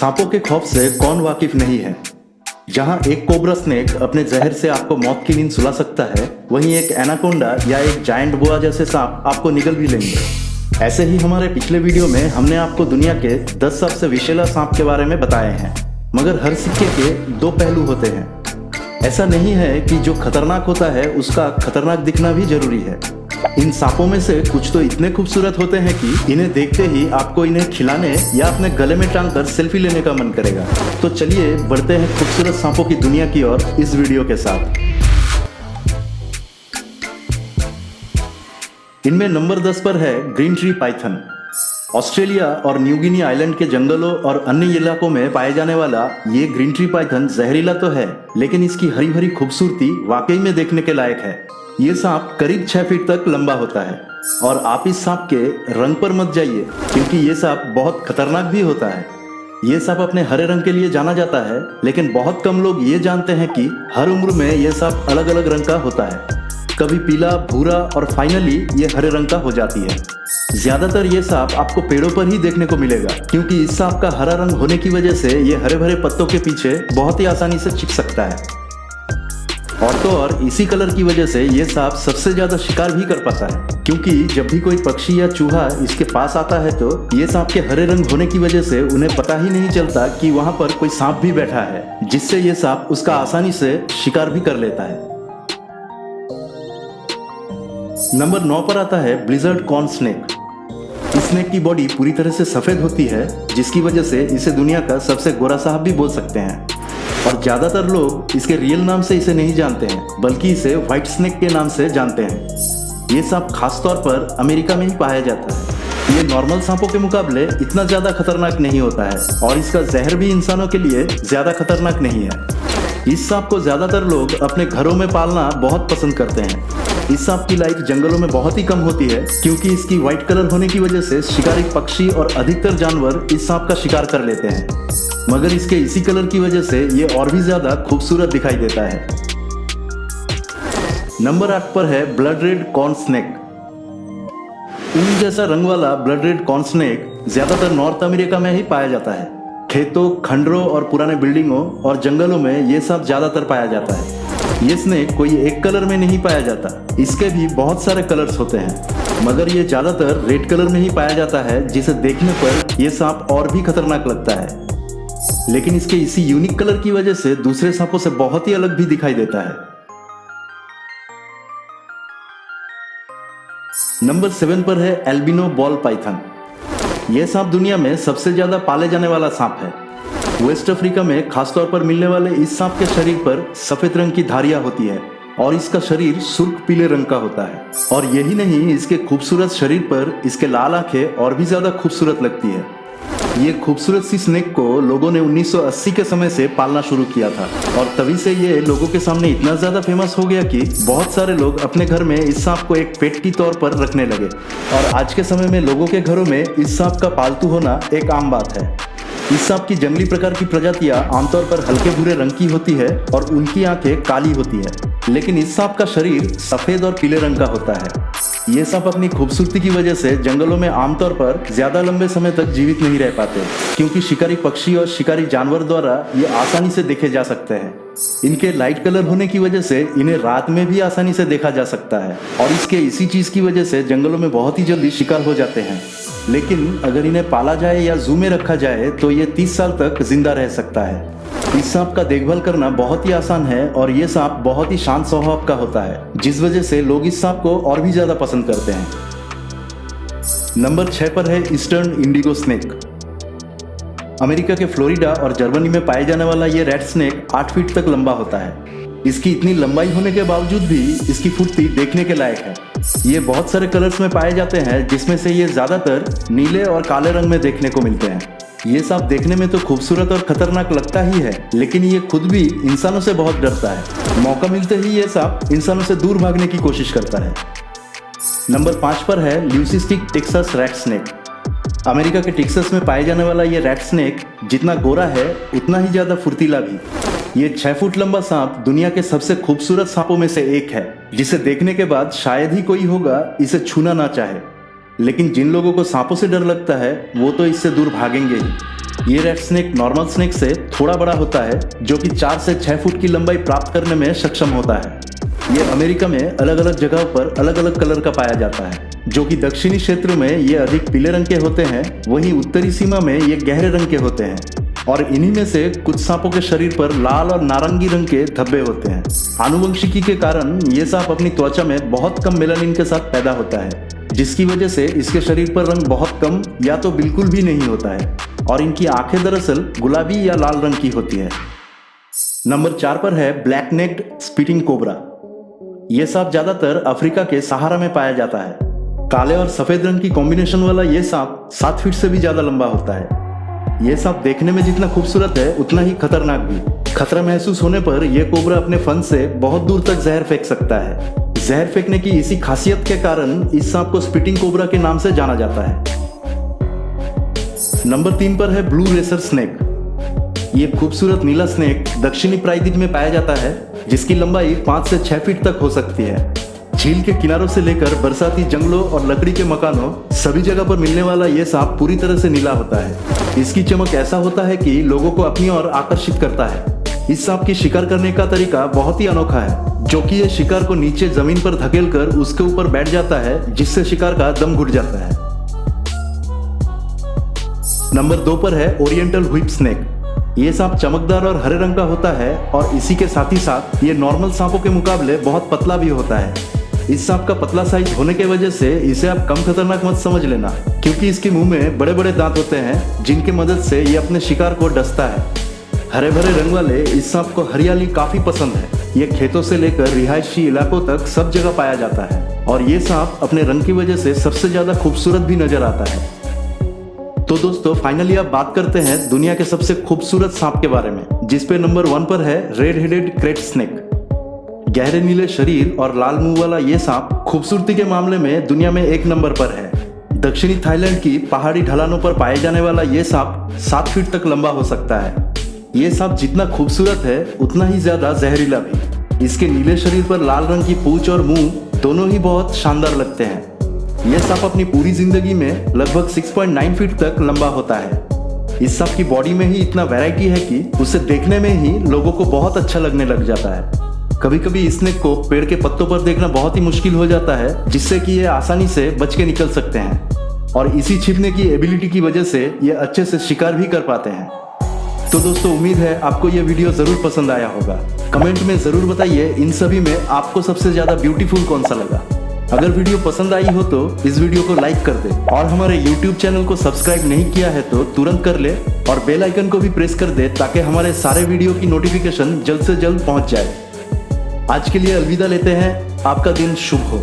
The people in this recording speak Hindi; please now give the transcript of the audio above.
सांपों के खौफ से कौन वाकिफ नहीं है। जहां एक कोबरा स्नेक अपने जहर से आपको मौत की नींद सुला सकता है, वहीं एक एनाकोंडा या एक जायंट बोआ जैसे सांप आपको निगल भी लेंगे। ऐसे ही हमारे पिछले वीडियो में हमने आपको दुनिया के 10 सबसे विषैला सांप के बारे में बताए हैं, मगर हर सिक्के के दो पहलू होते हैं। ऐसा नहीं है कि जो खतरनाक होता है उसका खतरनाक दिखना भी जरूरी है। इन सांपों में से कुछ तो इतने खूबसूरत होते हैं कि इन्हें देखते ही आपको इन्हें खिलाने या अपने गले में टांग कर सेल्फी लेने का मन करेगा। तो चलिए बढ़ते हैं खूबसूरत सांपों की दुनिया की ओर इस वीडियो के साथ। इनमें नंबर 10 पर है ग्रीन ट्री पाइथन। ऑस्ट्रेलिया और न्यू गिनी आइलैंड के जंगलों और अन्य इलाकों में पाए जाने वाला ये ग्रीन ट्री पाइथन जहरीला तो है, लेकिन इसकी हरी भरी खूबसूरती वाकई में देखने के लायक है। ये सांप करीब 6 फीट तक लंबा होता है और आप इस सांप के रंग पर मत जाइए, क्योंकि ये सांप बहुत खतरनाक भी होता है। ये सांप अपने हरे रंग के लिए जाना जाता है, लेकिन बहुत कम लोग ये जानते हैं कि हर उम्र में ये सांप अलग अलग रंग का होता है। कभी पीला, भूरा और फाइनली ये हरे रंग का हो जाती है। ज्यादातर ये सांप आपको पेड़ों पर ही देखने को मिलेगा, क्योंकि इस सांप का हरा रंग होने की वजह से ये हरे भरे पत्तों के पीछे बहुत ही आसानी से छिप सकता है। और तो और इसी कलर की वजह से ये सांप सबसे ज्यादा शिकार भी कर पाता है, क्योंकि जब भी कोई पक्षी या चूहा इसके पास आता है तो ये सांप के हरे रंग होने की वजह से उन्हें पता ही नहीं चलता कि वहां पर कोई सांप भी बैठा है, जिससे ये सांप उसका आसानी से शिकार भी कर लेता है। नंबर 9 पर आता है ब्लिजर्ड कॉर्न स्नेक। इस स्नेक की बॉडी पूरी तरह से सफेद होती है, जिसकी वजह से इसे दुनिया का सबसे गोरा सांप भी बोल सकते हैं। और ज्यादातर लोग इसके रियल नाम से इसे नहीं जानते हैं, बल्कि इसे व्हाइट स्नेक के नाम से जानते हैं। ये सांप खासतौर पर अमेरिका में ही पाया जाता है। ये नॉर्मल सांपों के मुकाबले इतना ज्यादा खतरनाक नहीं होता है और इसका जहर भी इंसानों के लिए ज्यादा खतरनाक नहीं है। इस सांप को ज्यादातर लोग अपने घरों में पालना बहुत पसंद करते हैं। इस सांप की लाइफ जंगलों में बहुत ही कम होती है, क्योंकि इसकी व्हाइट कलर होने की वजह से शिकारी पक्षी और अधिकतर जानवर इस सांप का शिकार कर लेते हैं, मगर इसके इसी कलर की वजह से ये और भी ज्यादा खूबसूरत दिखाई देता है। नंबर 8 पर है ब्लड रेड कॉर्न स्नेक। ऊन जैसा रंग वाला ब्लड रेड कॉर्न स्नेक ज्यादातर नॉर्थ अमेरिका में ही पाया जाता है। खेतों, खंडरों और पुराने बिल्डिंगों और जंगलों में ये सांप ज्यादातर पाया जाता है। ये स्नेक कोई एक कलर में नहीं पाया जाता, इसके भी बहुत सारे कलर्स होते हैं, मगर ये ज्यादातर रेड कलर में ही पाया जाता है, जिसे देखने पर यह सांप और भी खतरनाक लगता है। लेकिन इसके इसी यूनिक कलर की वजह से दूसरे सांपों से बहुत ही अलग भी दिखाई देता है। नंबर 7 पर है एल्बिनो बॉल पाइथन। यह सांप दुनिया में सबसे ज्यादा पाले जाने वाला सांप है। वेस्ट अफ्रीका में खासतौर पर मिलने वाले इस सांप के शरीर पर सफेद रंग की धारियां होती है और इसका शरीर सुर्ख पीले रंग का होता है। और यही नहीं, इसके खूबसूरत शरीर पर इसके लाल आंखें और भी ज्यादा खूबसूरत लगती है। ये खूबसूरत सी स्नेक को लोगों ने 1980 के समय से पालना शुरू किया था और तभी से ये लोगों के सामने इतना ज्यादा फेमस हो गया कि बहुत सारे लोग अपने घर में इस सांप को एक पेट की तौर पर रखने लगे। और आज के समय में लोगों के घरों में इस सांप का पालतू होना एक आम बात है। इस सांप की जंगली प्रकार की प्रजातियां आमतौर पर हल्के भूरे रंग की होती है और उनकी आंखें काली होती है, लेकिन इस सांप का शरीर सफेद और पीले रंग का होता है। ये सांप अपनी खूबसूरती की वजह से जंगलों में आमतौर पर ज्यादा लंबे समय तक जीवित नहीं रह पाते, क्योंकि शिकारी पक्षी और शिकारी जानवर द्वारा ये आसानी से देखे जा सकते हैं। इनके लाइट कलर होने की वजह से इन्हें रात में भी आसानी से देखा जा सकता है और इसके इसी चीज की वजह से जंगलों में बहुत ही जल्दी शिकार हो जाते हैं। लेकिन अगर इन्हें पाला जाए या जू में रखा जाए तो ये 30 साल तक जिंदा रह सकता है। इस सांप का देखभाल करना बहुत ही आसान है और ये सांप बहुत ही शांत स्वभाव का होता है, जिस वजह से लोग इस सांप को और भी ज्यादा पसंद करते हैं। नंबर 6 पर है ईस्टर्न इंडिगो स्नेक। अमेरिका के फ्लोरिडा और जर्मनी में पाए जाने वाला ये रेड स्नेक 8 फीट तक लंबा होता है। इसकी इतनी लंबाई होने के बावजूद भी इसकी फुर्ती देखने के लायक है। ये बहुत सारे कलर्स में पाए जाते हैं, जिसमें से ये ज्यादातर नीले और काले रंग में देखने को मिलते हैं। ये सांप देखने में तो खूबसूरत और खतरनाक लगता ही है, लेकिन ये खुद भी इंसानों से बहुत डरता है। मौका मिलते ही ये सांप इंसानों से दूर भागने की कोशिश करता है। नंबर 5 पर है leucistic Texas rat snake. America के टेक्सास में पाए जाने वाला ये रैट स्नेक जितना गोरा है उतना ही ज्यादा फुर्तीला भी। ये 6 फुट लंबा सांप दुनिया के सबसे खूबसूरत सांपों में से एक है, जिसे देखने के बाद शायद ही कोई होगा इसे छूना ना चाहे। लेकिन जिन लोगों को सांपों से डर लगता है वो तो इससे दूर भागेंगे ही। ये रेड स्नेक नॉर्मल स्नेक से थोड़ा बड़ा होता है, जो कि 4 से 6 फुट की लंबाई प्राप्त करने में सक्षम होता है। ये अमेरिका में अलग अलग जगहों पर अलग अलग कलर का पाया जाता है, जो कि दक्षिणी क्षेत्र में ये अधिक पीले रंग के होते हैं, वहीं उत्तरी सीमा में ये गहरे रंग के होते हैं। और इन्हीं में से कुछ सांपों के शरीर पर लाल और नारंगी रंग के धब्बे होते हैं। आनुवंशिकी के कारण ये सांप अपनी त्वचा में बहुत कम मेलानिन के साथ पैदा होता है, जिसकी वजह से इसके शरीर पर रंग बहुत कम या तो बिल्कुल भी नहीं होता है और इनकी आंखें दरअसल गुलाबी या लाल रंग की होती है। नंबर 4 पर है ब्लैक नेक्ड स्पीटिंग कोबरा। यह सांप ज्यादातर अफ्रीका के सहारा में पाया जाता है। काले और सफेद रंग की कॉम्बिनेशन वाला यह सांप 7 फीट से भी ज्यादा लंबा होता है। यह सांप देखने में जितना खूबसूरत है उतना ही खतरनाक भी। खतरा महसूस होने पर यह कोबरा अपने फन से बहुत दूर तक जहर फेंक सकता है। जहर फेंकने की इसी खासियत के कारण इस सांप को स्पीटिंग कोबरा के नाम से जाना जाता है। नंबर 3 पर है ब्लू रेसर स्नेक। ये खूबसूरत नीला स्नेक दक्षिणी प्रायद्वीप में पाया जाता है, जिसकी लंबाई 5 से 6 फीट तक हो सकती है। झील के किनारों से लेकर बरसाती जंगलों और लकड़ी के मकानों सभी जगह पर मिलने वाला यह सांप पूरी तरह से नीला होता है। इसकी चमक ऐसा होता है कि लोगों को अपनी ओर आकर्षित करता है। इस सांप की शिकार करने का तरीका बहुत ही अनोखा है, जो कि यह शिकार को नीचे जमीन पर धकेलकर उसके ऊपर बैठ जाता है, जिससे शिकार का दम घुट जाता है। नंबर 2 पर है ओरिएंटल व्हिप स्नेक। ये सांप चमकदार और हरे रंग का होता है और इसी के साथ ही साथ ये नॉर्मल सांपों के मुकाबले बहुत पतला भी होता है। इस सांप का पतला साइज होने के वजह से इसे आप कम खतरनाक मत समझ लेना, क्योंकि इसके मुंह में बड़े बड़े दांत होते हैं, जिनकी मदद से ये अपने शिकार को डसता है। हरे भरे रंग वाले इस सांप को हरियाली काफी पसंद है। ये खेतों से लेकर रिहायशी इलाकों तक सब जगह पाया जाता है और ये सांप अपने रंग की वजह से सबसे ज्यादा खूबसूरत भी नजर आता है। तो दोस्तों, फाइनली अब बात करते हैं दुनिया के सबसे खूबसूरत सांप के बारे में, जिसपे नंबर 1 पर है रेड हेडेड क्रेट स्नेक। गहरे नीले शरीर और लाल मुंह वाला ये सांप खूबसूरती के मामले में दुनिया में 1 नंबर पर है। दक्षिणी थाईलैंड की पहाड़ी ढलानों पर पाए जाने वाला ये सांप 7 फीट तक लंबा हो सकता है। ये सांप जितना खूबसूरत है उतना ही ज्यादा जहरीला भी। इसके नीले शरीर पर लाल रंग की पूंछ और मुंह दोनों ही बहुत शानदार लगते हैं। यह सांप अपनी पूरी जिंदगी में लगभग 6.9 फीट तक लंबा होता है। इस सांप की बॉडी में ही इतना वैरायटी है कि उसे देखने में ही लोगों को बहुत अच्छा लगने लग जाता है। कभी कभी इस स्नेक को पेड़ के पत्तों पर देखना बहुत ही मुश्किल हो जाता है, जिससे कि ये आसानी से बच के निकल सकते हैं और इसी छिपने की एबिलिटी की वजह से ये अच्छे से शिकार भी कर पाते हैं। तो दोस्तों, उम्मीद है आपको ये वीडियो जरूर पसंद आया होगा। कमेंट में जरूर बताइए इन सभी में आपको सबसे ज्यादा ब्यूटीफुल कौन सा लगा। अगर वीडियो पसंद आई हो तो इस वीडियो को लाइक कर दे और हमारे YouTube चैनल को सब्सक्राइब नहीं किया है तो तुरंत कर ले और बेल आइकन को भी प्रेस कर दे, ताकि हमारे सारे वीडियो की नोटिफिकेशन जल्द से जल्द पहुंच जाए। आज के लिए अलविदा लेते हैं। आपका दिन शुभ हो।